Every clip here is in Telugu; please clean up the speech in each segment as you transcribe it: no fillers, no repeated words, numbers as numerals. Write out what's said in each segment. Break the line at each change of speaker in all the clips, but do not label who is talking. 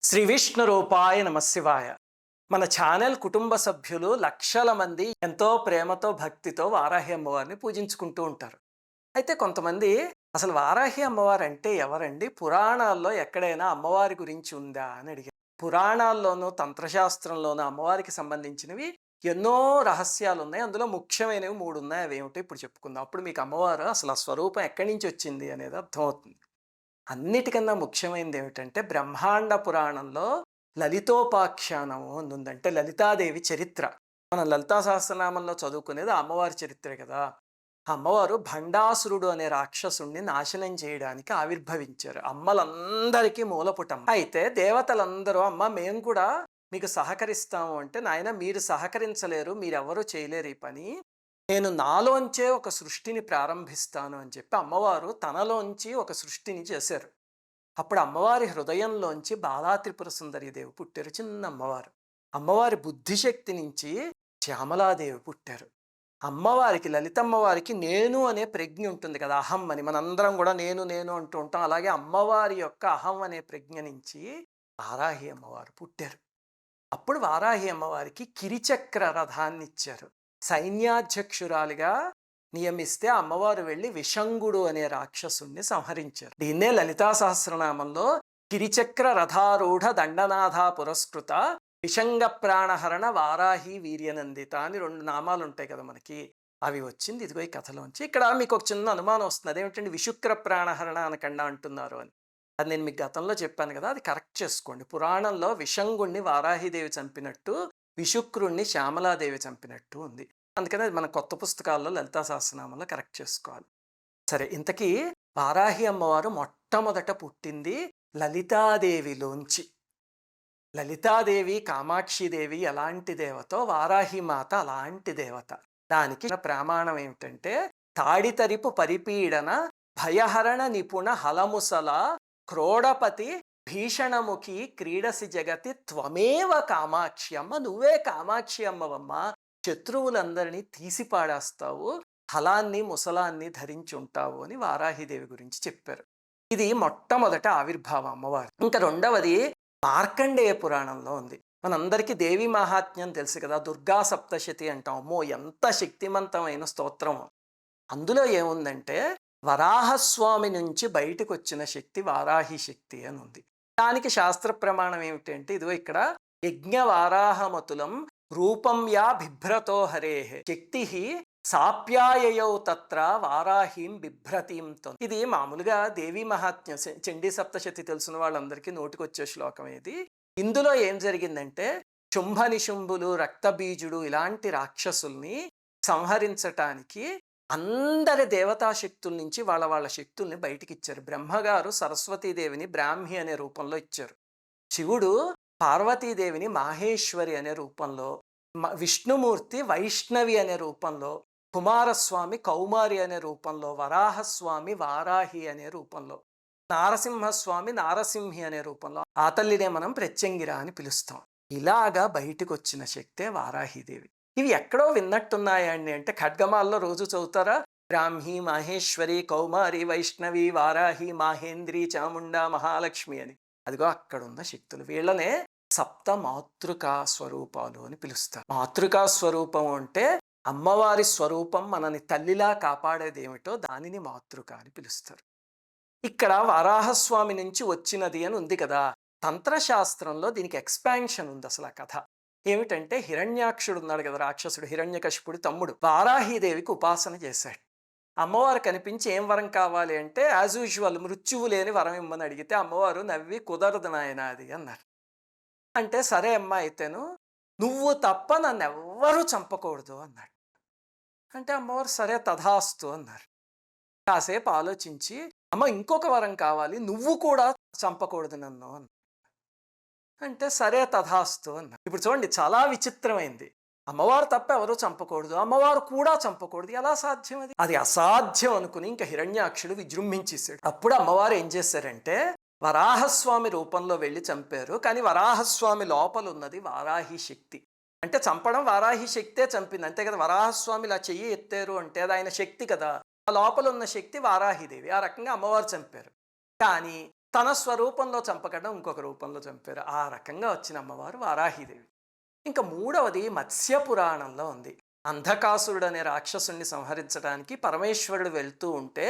శ్రీ విష్ణు రూపాయ నమశివాయ. మన ఛానల్ కుటుంబ సభ్యులు లక్షల మంది ఎంతో ప్రేమతో భక్తితో వారాహి అమ్మవారిని పూజించుకుంటూ ఉంటారు. అయితే కొంతమంది అసలు వారాహి అమ్మవారు అంటే ఎవరండి, పురాణాల్లో ఎక్కడైనా అమ్మవారి గురించి ఉందా అని అడిగారు. పురాణాల్లోనూ తంత్రశాస్త్రంలోనూ అమ్మవారికి సంబంధించినవి ఎన్నో రహస్యాలు ఉన్నాయి. అందులో ముఖ్యమైనవి 3 ఉన్నాయి. అవేమిటో ఇప్పుడు చెప్పుకుందాం. అప్పుడు మీకు అమ్మవారు అసలు ఆ స్వరూపం ఎక్కడి నుంచి వచ్చింది అనేది అర్థమవుతుంది. అన్నిటికన్నా ముఖ్యమైనది ఏమిటంటే బ్రహ్మాండ పురాణంలో లలితోపాఖ్యానము అని ఉంది. అంటే లలితాదేవి చరిత్ర. మనం లలితా సహస్రనామంలో చదువుకునేది ఆ అమ్మవారి చరిత్రే కదా. ఆ అమ్మవారు భండాసురుడు అనే రాక్షసుణ్ణి నాశనం చేయడానికి ఆవిర్భవించారు. అమ్మలందరికీ మూలపుటం. అయితే దేవతలందరూ అమ్మ మేము కూడా మీకు సహకరిస్తాము అంటే, నాయన మీరు సహకరించలేరు, మీరెవరూ చేయలేరు ఈ పని, నేను నాలోంచే ఒక సృష్టిని ప్రారంభిస్తాను అని చెప్పి అమ్మవారు తనలోంచి ఒక సృష్టిని చేశారు. అప్పుడు అమ్మవారి హృదయంలోంచి బాలా త్రిపుర సుందరీదేవి పుట్టారు, చిన్న అమ్మవారు. అమ్మవారి బుద్ధిశక్తి నుంచి శ్యామలాదేవి పుట్టారు. అమ్మవారికి, లలితమ్మవారికి నేను అనే ప్రజ్ఞ ఉంటుంది కదా, అహం అని. మనందరం కూడా నేను నేను అంటూ ఉంటాం. అలాగే అమ్మవారి యొక్క అహం అనే ప్రజ్ఞ నుంచి వారాహి అమ్మవారు పుట్టారు. అప్పుడు వారాహి అమ్మవారికి కిరిచక్ర రథాన్ని ఇచ్చారు. సైన్యాధ్యక్షురాలిగా నియమిస్తే అమ్మవారు వెళ్ళి విషంగుడు అనే రాక్షసుణ్ణి సంహరించారు. దీన్నే లలితా సహస్రనామంలో కిరిచక్ర రథారూఢ దండనాథ పురస్కృత విషంగ ప్రాణహరణ వారాహి వీర్యనందిత అని 2 నామాలు ఉంటాయి కదా మనకి. అవి వచ్చింది ఇదిగో ఈ కథలోంచి. ఇక్కడ మీకు ఒక చిన్న అనుమానం వస్తుంది, అదేమిటండి విశుక్ర ప్రాణహరణ అనకుండా అంటున్నారు అని. అది నేను మీకు గతంలో చెప్పాను కదా, అది కరెక్ట్ చేసుకోండి. పురాణంలో విషంగుణ్ణి వారాహిదేవి చంపినట్టు, విశుక్రుణ్ణి శ్యామలాదేవి చంపినట్టు ఉంది. అందుకని అది మన కొత్త పుస్తకాల్లో లలితా సహస్రనామంలో కరెక్ట్ చేసుకోవాలి. సరే, ఇంతకీ వారాహి అమ్మవారు మొట్టమొదట పుట్టింది లలితాదేవిలోంచి. లలితాదేవి కామాక్షిదేవి ఎలాంటి దేవతో, వారాహి మాత అలాంటి దేవత. దానికి ప్రమాణం ఏమిటంటే, తాడితరిపు పరిపీడన భయహరణ నిపుణ హలముసల క్రోడపతి భీషణముఖి క్రీడసి జగతి త్వమేవ కామాక్షి. అమ్మ నువ్వే కామాక్షి అమ్మవమ్మ, శత్రువులందరినీ తీసి పాడేస్తావు, హలాన్ని ముసలాన్ని ధరించి ఉంటావు అని వారాహిదేవి గురించి చెప్పారు. ఇది మొట్టమొదట ఆవిర్భావం అమ్మవారు. ఇంకా రెండవది మార్కండేయ పురాణంలో ఉంది. మనందరికీ దేవి మహాత్మ్యం తెలుసు కదా, దుర్గా సప్తశతి అంటాం. అమ్మో ఎంత శక్తివంతమైన స్తోత్రం. అందులో ఏముందంటే, వరాహస్వామి నుంచి బయటకు వచ్చిన శక్తి వారాహి శక్తి అని ఉంది. దానికి శాస్త్ర ప్రమాణం ఏమిటంటే, ఇదిగో ఇక్కడ యజ్ఞ వారాహమతులం రూపం యా బిభ్రతో హరే శక్తి సాప్యాయయౌ తత్ర వారాహీం బిభ్రతీం తో. ఇది మామూలుగా దేవి మహాత్మ్యం, చండీ సప్తశతి తెలిసిన వాళ్ళందరికీ నోటికొచ్చే శ్లోకం ఇది. ఇందులో ఏం జరిగిందంటే, శుంభ నిశుంభులు, రక్తబీజుడు ఇలాంటి రాక్షసుల్ని సంహరించటానికి అందరి దేవతాశక్తుల నుంచి వాళ్ళ శక్తుల్ని బయటికి ఇచ్చారు. బ్రహ్మగారు సరస్వతీదేవిని బ్రాహ్మి అనే రూపంలో ఇచ్చారు. శివుడు పార్వతీదేవిని మాహేశ్వరి అనే రూపంలో, విష్ణుమూర్తి వైష్ణవి అనే రూపంలో, కుమారస్వామి కౌమారి అనే రూపంలో, వరాహస్వామి వారాహి అనే రూపంలో, నారసింహస్వామి నారసింహి అనే రూపంలో. ఆ తల్లినే మనం ప్రత్యంగిర అని పిలుస్తాం. ఇలాగా బయటకు వచ్చిన శక్తే వారాహిదేవి. ఇవి ఎక్కడో విన్నట్టున్నాయండి అంటే, ఖడ్గమాల్లో రోజు చదువుతారా, బ్రాహ్మి మాహేశ్వరి కౌమారి వైష్ణవి వారాహి మాహేంద్రి చాముండా మహాలక్ష్మి అని. అదిగో అక్కడున్న శక్తులు. వీళ్ళనే సప్త మాతృకా స్వరూపాలు అని పిలుస్తారు. మాతృకా స్వరూపం అంటే అమ్మవారి స్వరూపం, మనని తల్లిలా కాపాడేది ఏమిటో దానిని మాతృక అని పిలుస్తారు. ఇక్కడ వరాహస్వామి నుంచి వచ్చినది అని ఉంది కదా, తంత్రశాస్త్రంలో దీనికి ఎక్స్పాన్షన్ ఉంది. అసలు ఆ కథ ఏమిటంటే, హిరణ్యాక్షుడు ఉన్నాడు కదా రాక్షసుడు, హిరణ్యకశిపుడి తమ్ముడు, వారాహిదేవికి ఉపాసన చేశాడు. అమ్మవారు కనిపించి ఏం వరం కావాలి అంటే, యాజ్ యూజువల్ మృత్యువు లేని వరం ఇమ్మని అడిగితే అమ్మవారు నవ్వి కుదరదు నాయన అది అన్నారు. అంటే సరే అమ్మ అయితేను, నువ్వు తప్ప నన్ను ఎవ్వరూ చంపకూడదు అన్నాడు. అంటే అమ్మవారు సరే తథాస్తు అన్నారు. కాసేపు ఆలోచించి, అమ్మ ఇంకొక వరం కావాలి, నువ్వు కూడా చంపకూడదు నన్ను అన్న. అంటే సరే తథాస్తు అన్నారు. ఇప్పుడు చూడండి, చాలా విచిత్రమైంది. అమ్మవారు తప్ప ఎవరూ చంపకూడదు, అమ్మవారు కూడా చంపకూడదు, ఎలా సాధ్యం అది? అది అసాధ్యం అనుకుని ఇంకా హిరణ్యాక్షుడు విజృంభించేశాడు. అప్పుడు అమ్మవారు ఏం చేశారంటే, వరాహస్వామి రూపంలో వెళ్ళి చంపారు. కానీ వరాహస్వామి లోపల ఉన్నది వారాహి శక్తి. అంటే చంపడం వారాహి శక్తే చంపింది అంతే కదా. వరాహస్వామి ఇలా చెయ్యి ఎత్తారు అంటే అది ఆయన శక్తి కదా, ఆ లోపల ఉన్న శక్తి వారాహిదేవి. ఆ రకంగా అమ్మవారు చంపారు. కానీ తన స్వరూపంలో చంపకుండా ఇంకొక రూపంలో చంపారు. ఆ రకంగా వచ్చిన అమ్మవారు వారాహిదేవి. ఇంకా మూడవది మత్స్య పురాణంలో ఉంది. అంధకాసురుడు అనే రాక్షసుణ్ణి సంహరించడానికి పరమేశ్వరుడు వెళ్తూ ఉంటే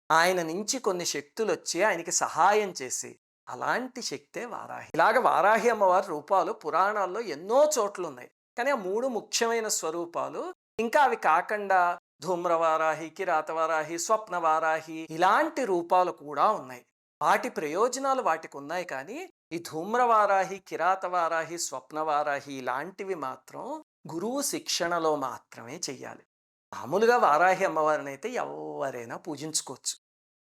ఆయన నుంచి కొన్ని శక్తులు వచ్చి ఆయనకి సహాయం చేసి అలాంటి శక్తే వారాహి. ఇలాగ వారాహి అమ్మవారి రూపాలు పురాణాల్లో ఎన్నో చోట్ల ఉన్నాయి. కానీ ఆ మూడు ముఖ్యమైన స్వరూపాలు, ఇంకా అవి కాకుండా ధూమ్రవారాహి, కిరాతవారాహి, స్వప్నవారాహి ఇలాంటి రూపాలు కూడా ఉన్నాయి. వాటి ప్రయోజనాలు వాటికి ఉన్నాయి. కానీ ఈ ధూమ్రవారాహి, కిరాతవారాహి, స్వప్నవారాహి ఇలాంటివి మాత్రం గురువు శిక్షణలో మాత్రమే చెయ్యాలి. మామూలుగా వారాహి అమ్మవారిని అయితే ఎవరైనా పూజించుకోవచ్చు.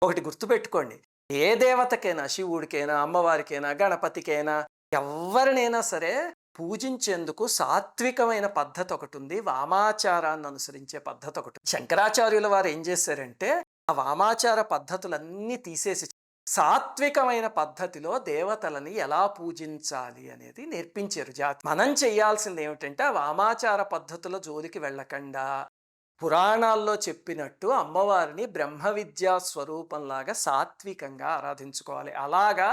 ఒకటి గుర్తుపెట్టుకోండి, ఏ దేవతకైనా, శివుడికైనా, అమ్మవారికైనా, గణపతికైనా, ఎవరినైనా సరే పూజించేందుకు సాత్వికమైన పద్ధతి ఒకటి ఉంది. వామాచారాన్ని అనుసరించే పద్ధతి ఒకటి. శంకరాచార్యుల వారు ఏం చేశారంటే ఆ వామాచార పద్ధతులన్నీ తీసేసి సాత్వికమైన పద్ధతిలో దేవతలని ఎలా పూజించాలి అనేది నేర్పించారు జాతి. మనం చేయాల్సింది ఏమిటంటే ఆ వామాచార పద్ధతుల జోలికి వెళ్ళకుండా పురాణాల్లో చెప్పినట్టు అమ్మవారిని బ్రహ్మ విద్యా స్వరూపంలాగా సాత్వికంగా ఆరాధించుకోవాలి. అలాగా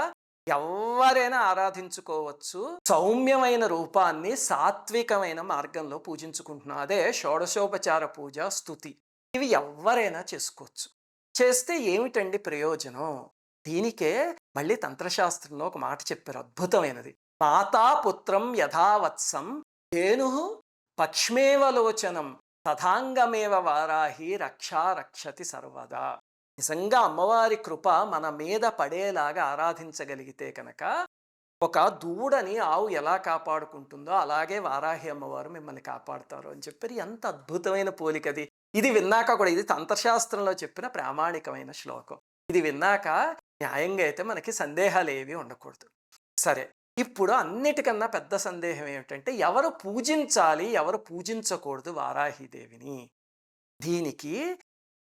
ఎవరైనా ఆరాధించుకోవచ్చు. సౌమ్యమైన రూపాన్ని సాత్వికమైన మార్గంలో పూజించుకుంటున్నాం. అదే షోడశోపచార పూజ, స్తుతి, ఇవి ఎవరైనా చేసుకోవచ్చు. చేస్తే ఏమిటండి ప్రయోజనం? దీనికే మళ్ళీ తంత్రశాస్త్రంలో ఒక మాట చెప్పారు, అద్భుతమైనది. మాతాపుత్రం యథావత్సం ధేను పక్ష్మేవలోచనం తథాంగమేవ వారాహి రక్షా రక్షతి సర్వదా. నిజంగా అమ్మవారి కృప మన మీద పడేలాగా ఆరాధించగలిగితే కనుక ఒక దూడని ఆవు ఎలా కాపాడుకుంటుందో అలాగే వారాహి అమ్మవారు మిమ్మల్ని కాపాడుతారు అని చెప్పారు. ఎంత అద్భుతమైన పోలికది. ఇది విన్నాక కూడా, ఇది తంత్రశాస్త్రంలో చెప్పిన ప్రామాణికమైన శ్లోకం. ఇది విన్నాక న్యాయంగా అయితే మనకి సందేహాలు ఏవి ఉండకూడదు. సరే, ఇప్పుడు అన్నిటికన్నా పెద్ద సందేహం ఏమిటంటే ఎవరు పూజించాలి, ఎవరు పూజించకూడదు వారాహిదేవిని? దీనికి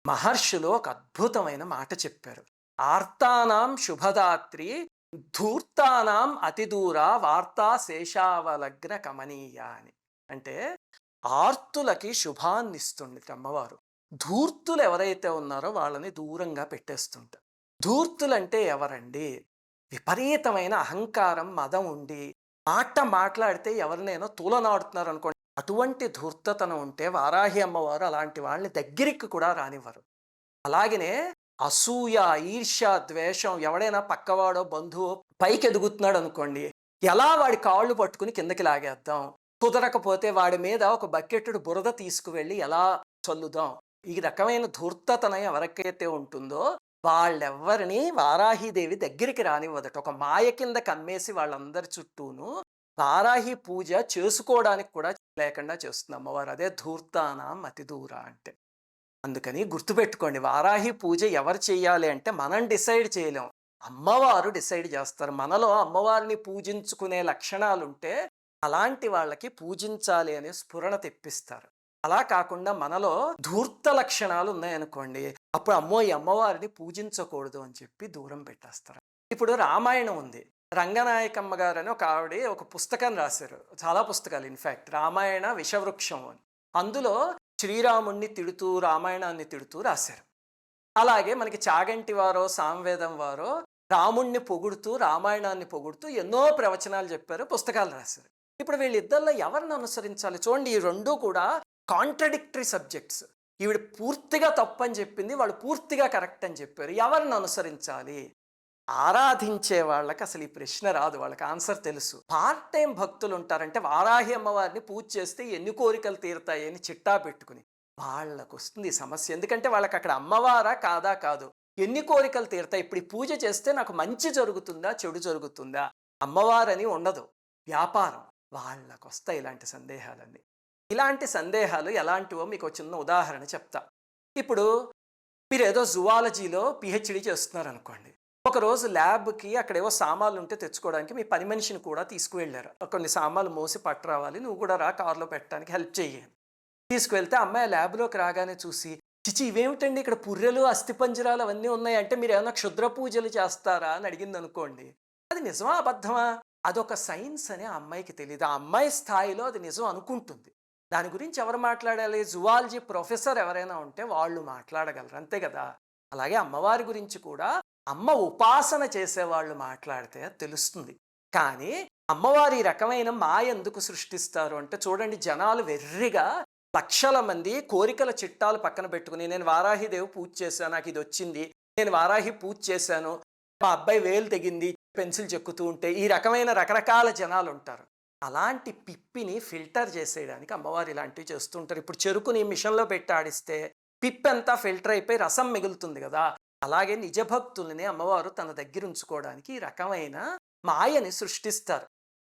మహర్షులు ఒక అద్భుతమైన మాట చెప్పారు. ఆర్తానాం శుభదాత్రి ధూర్తానాం అతిదూర వార్తా శేషావలగ్న కమనీయ అని. అంటే ఆర్తులకి శుభాన్ని ఇస్తుంది అమ్మవారు. ధూర్తులు ఎవరైతే ఉన్నారో వాళ్ళని దూరంగా పెట్టేస్తుంటారు. ధూర్తులంటే ఎవరండి? విపరీతమైన అహంకారం, మదం ఉండి మాట్లాడితే ఎవరినైనా తూలనాడుతున్నారు అనుకోండి, అటువంటి ధూర్తతనం ఉంటే వారాహి అమ్మవారు అలాంటి వాళ్ళని దగ్గరికి కూడా రానివ్వరు. అలాగనే అసూయ, ఈర్ష్య, ద్వేషం, ఎవడైనా పక్కవాడో బంధువు పైకి ఎదుగుతున్నాడు అనుకోండి, ఎలా వాడి కాళ్ళు పట్టుకుని కిందకి లాగేద్దాం, కుదరకపోతే వాడి మీద ఒక బకెట్టుడు బురద తీసుకువెళ్ళి ఎలా చల్లుదాం, ఈ రకమైన ధూర్తతనం ఎవరికైతే ఉంటుందో వాళ్ళెవ్వరిని వారాహిదేవి దగ్గరికి రానివ్వదట. ఒక మాయ కింద కమ్మేసి వాళ్ళందరి చుట్టూను వారాహి పూజ చేసుకోవడానికి కూడా లేకుండా చేస్తుంది అమ్మవారు. అదే ధూర్తానాం అతి దూర అంటే. అందుకని గుర్తుపెట్టుకోండి, వారాహి పూజ ఎవరు చేయాలి అంటే మనం డిసైడ్ చేయలేం, అమ్మవారు డిసైడ్ చేస్తారు. మనలో అమ్మవారిని పూజించుకునే లక్షణాలుంటే అలాంటి వాళ్ళకి పూజించాలి అనే స్ఫురణ తెప్పిస్తారు. అలా కాకుండా మనలో ధూర్త లక్షణాలు ఉన్నాయనుకోండి, అప్పుడు అమ్మో ఈ అమ్మవారిని పూజించకూడదు అని చెప్పి దూరం పెట్టేస్తారు. ఇప్పుడు రామాయణం ఉంది. రంగనాయకమ్మ గారు అని ఒక ఆవిడ ఒక పుస్తకం రాశారు, చాలా పుస్తకాలు ఇన్ఫ్యాక్ట్, రామాయణ విషవృక్షం అని. అందులో శ్రీరాముణ్ణి తిడుతూ రామాయణాన్ని తిడుతూ రాశారు. అలాగే మనకి చాగంటి వారో సామవేదం వారో రాముణ్ణి పొగుడుతూ రామాయణాన్ని పొగుడుతూ ఎన్నో ప్రవచనాలు చెప్పారు, పుస్తకాలు రాశారు. ఇప్పుడు వీళ్ళిద్దరిలో ఎవరిని అనుసరించాలి? చూడండి, ఈ రెండూ కూడా కాంట్రడిక్టరీ సబ్జెక్ట్స్. ఈవిడ పూర్తిగా తప్పని చెప్పింది, వాళ్ళు పూర్తిగా కరెక్ట్ అని చెప్పారు. ఎవరిని అనుసరించాలి? ఆరాధించే వాళ్ళకి అసలు ఈ ప్రశ్న రాదు, వాళ్ళకి ఆన్సర్ తెలుసు. పార్ట్ టైం భక్తులు ఉంటారంటే వారాహి అమ్మవారిని పూజ చేస్తే ఎన్ని కోరికలు తీరుతాయి అని చిట్టా పెట్టుకుని వాళ్ళకు వస్తుంది ఈ సమస్య. ఎందుకంటే వాళ్ళకి అక్కడ అమ్మవారా కాదా కాదు, ఎన్ని కోరికలు తీరుతాయి, ఇప్పుడు ఈ పూజ చేస్తే నాకు మంచి జరుగుతుందా చెడు జరుగుతుందా, అమ్మవారని ఉండదు, వ్యాపారం. వాళ్ళకు వస్తాయి ఇలాంటి సందేహాలన్నీ. ఇలాంటి సందేహాలు ఎలాంటివో మీకు చిన్న ఉదాహరణ చెప్తా. ఇప్పుడు మీరు ఏదో జువాలజీలో పిహెచ్డి చేస్తున్నారు అనుకోండి, ఒకరోజు ల్యాబ్కి అక్కడ ఏవో సామాన్లు ఉంటే తెచ్చుకోవడానికి మీ పని మనిషిని కూడా తీసుకువెళ్ళారు. కొన్ని సామాన్లు మోసి పట్టురావాలి, నువ్వు కూడా రా కారులో పెట్టడానికి హెల్ప్ చెయ్యి. తీసుకువెళ్తే అమ్మాయి ల్యాబ్లోకి రాగానే చూసి, చిచి ఇవేమిటండి ఇక్కడ పుర్రెలు అస్థిపంజరాలు అవన్నీ ఉన్నాయి, అంటే మీరు ఏమైనా క్షుద్ర పూజలు చేస్తారా అని అడిగింది అనుకోండి. అది నిజమా అబద్ధమా? అదొక సైన్స్ అని ఆ అమ్మాయికి తెలియదు. ఆ అమ్మాయి స్థాయిలో అది నిజం అనుకుంటుంది. దాని గురించి ఎవరు మాట్లాడాలి? జువాలజీ ప్రొఫెసర్ ఎవరైనా ఉంటే వాళ్ళు మాట్లాడగలరు, అంతే కదా. అలాగే అమ్మవారి గురించి కూడా అమ్మ ఉపాసన చేసేవాళ్ళు మాట్లాడితే అది తెలుస్తుంది. కానీ అమ్మవారు ఈ రకమైన మాయ ఎందుకు సృష్టిస్తారు అంటే చూడండి, జనాలు వెర్రిగా లక్షల మంది కోరికల చిట్టాలు పక్కన పెట్టుకుని, నేను వారాహిదేవి పూజ చేశాను, నాకు ఇది వచ్చింది, నేను వారాహి పూజ చేశాను, మా అబ్బాయి వేలు తెగింది పెన్సిల్ చెక్కుతూ ఉంటే, ఈ రకమైన రకరకాల జనాలు ఉంటారు. అలాంటి పిప్పిని ఫిల్టర్ చేసేయడానికి అమ్మవారు ఇలాంటివి చేస్తుంటారు. ఇప్పుడు చెరుకుని మిషన్లో పెట్టి ఆడిస్తే పిప్పంతా ఫిల్టర్ అయిపోయి రసం మిగులుతుంది కదా. అలాగే నిజభక్తుల్ని అమ్మవారు తన దగ్గర ఉంచుకోవడానికి ఈ రకమైన మాయని సృష్టిస్తారు.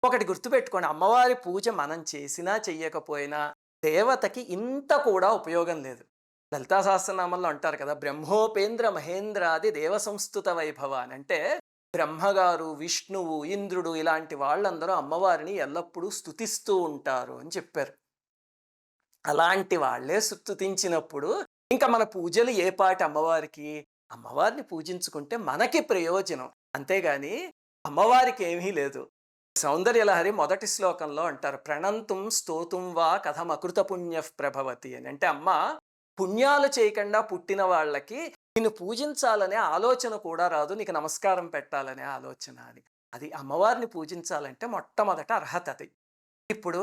ఒకటి గుర్తుపెట్టుకోండి, అమ్మవారి పూజ మనం చేసినా చెయ్యకపోయినా దేవతకి ఇంత కూడా ఉపయోగం లేదు. లలితా సహస్రనామంలో అంటారు కదా, బ్రహ్మోపేంద్ర మహేంద్రాది దేవ సంస్థుత వైభవ అని. అంటే బ్రహ్మగారు, విష్ణువు, ఇంద్రుడు ఇలాంటి వాళ్ళందరూ అమ్మవారిని ఎల్లప్పుడూ స్తుతిస్తూ ఉంటారు అని చెప్పారు. అలాంటి వాళ్ళే స్తుతించినప్పుడు ఇంకా మన పూజలు ఏ పాటి అమ్మవారికి? అమ్మవారిని పూజించుకుంటే మనకి ప్రయోజనం, అంతేగాని అమ్మవారికి ఏమీ లేదు. సౌందర్యలహరి మొదటి శ్లోకంలో అంటారు, ప్రణంతుం స్తోతుం వా కథం అకృత పుణ్య ప్రభవతి అని. అంటే అమ్మ పుణ్యాలు చేయకుండా పుట్టిన వాళ్ళకి నిన్ను పూజించాలనే ఆలోచన కూడా రాదు, నీకు నమస్కారం పెట్టాలనే ఆలోచన అని. అది అమ్మవారిని పూజించాలంటే మొట్టమొదట అర్హత అది. ఇప్పుడు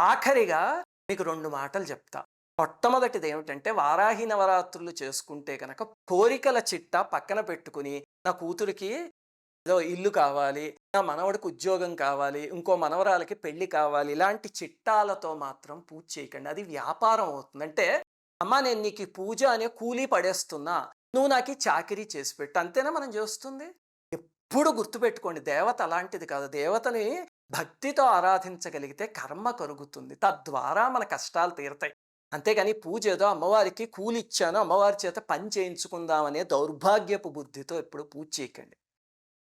ఆఖరిగా మీకు 2 మాటలు చెప్తా. మొట్టమొదటిది ఏమిటంటే, వారాహి నవరాత్రులు చేసుకుంటే కనుక కోరికల చిట్టా పక్కన పెట్టుకుని, నా కూతురికి ఏదో ఇల్లు కావాలి, నా మనవడికి ఉద్యోగం కావాలి, ఇంకో మనవరాలకి పెళ్లి కావాలి, ఇలాంటి చిట్టాలతో మాత్రం పూజ చేయకండి. అది వ్యాపారం అవుతుంది. అంటే అమ్మా నేను నీకు ఈ పూజ అనే కూలీ పడేస్తున్నా, నువ్వు నాకు ఈ చాకిరీ చేసి పెట్టు, అంతేనా మనం చేస్తుంది? ఎప్పుడు గుర్తుపెట్టుకోండి, దేవత అలాంటిది కాదు. దేవతని భక్తితో ఆరాధించగలిగితే కర్మ కలుగుతుంది, తద్వారా మన కష్టాలు తీరతాయి. అంతేగాని పూజ ఏదో అమ్మవారికి కూలి ఇచ్చాను, అమ్మవారి చేత పని చేయించుకుందామనే దౌర్భాగ్యపు బుద్ధితో ఎప్పుడు పూజ చేయకండి.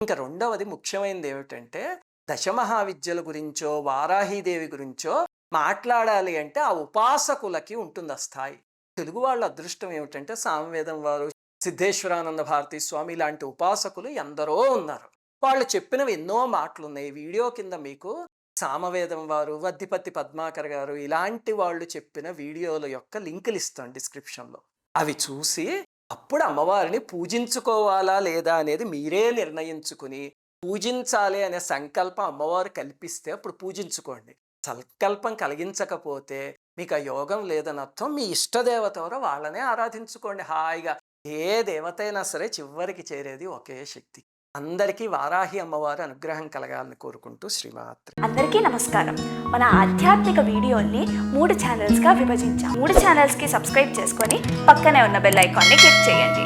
ఇంకా రెండవది ముఖ్యమైనది ఏమిటంటే, దశమహావిద్యల గురించో వారాహీదేవి గురించో మాట్లాడాలి అంటే ఆ ఉపాసకులకి ఉంటుంది ఆ స్థాయి. తెలుగు వాళ్ళ అదృష్టం ఏమిటంటే, సామవేదం వారు, సిద్ధేశ్వరానంద భారతీ స్వామి ఇలాంటి ఉపాసకులు ఎందరో ఉన్నారు. వాళ్ళు చెప్పినవి ఎన్నో మాటలు ఉన్నాయి. వీడియో కింద మీకు సామవేదం వారు, వద్దిపత్తి పద్మాకర్ గారు ఇలాంటి వాళ్ళు చెప్పిన వీడియోల యొక్క లింకులు ఇస్తాను డిస్క్రిప్షన్లో. అవి చూసి అప్పుడు అమ్మవారిని పూజించుకోవాలా లేదా అనేది మీరే నిర్ణయించుకుని, పూజించాలి అనే సంకల్పం అమ్మవారు కల్పిస్తే అప్పుడు పూజించుకోండి. సంకల్పం కలిగించకపోతే మీకు ఆ యోగం లేదని అర్థం. మీ ఇష్టదేవత ఎవరో వాళ్ళనే ఆరాధించుకోండి హాయిగా. ఏ దేవత అయినా సరే చివరికి చేరేది ఒకే శక్తి. అందరికీ వారాహి అమ్మవారి అనుగ్రహం కలగాలని కోరుకుంటూ శ్రీమాత్రే.
అందరికీ నమస్కారం. మన ఆధ్యాత్మిక వీడియోల్ని 3 ఛానల్స్గా విభజించాం. 3 ఛానల్స్కి సబ్స్క్రైబ్ చేసుకొని పక్కనే ఉన్న బెల్ ఐకాన్ని క్లిక్ చేయండి.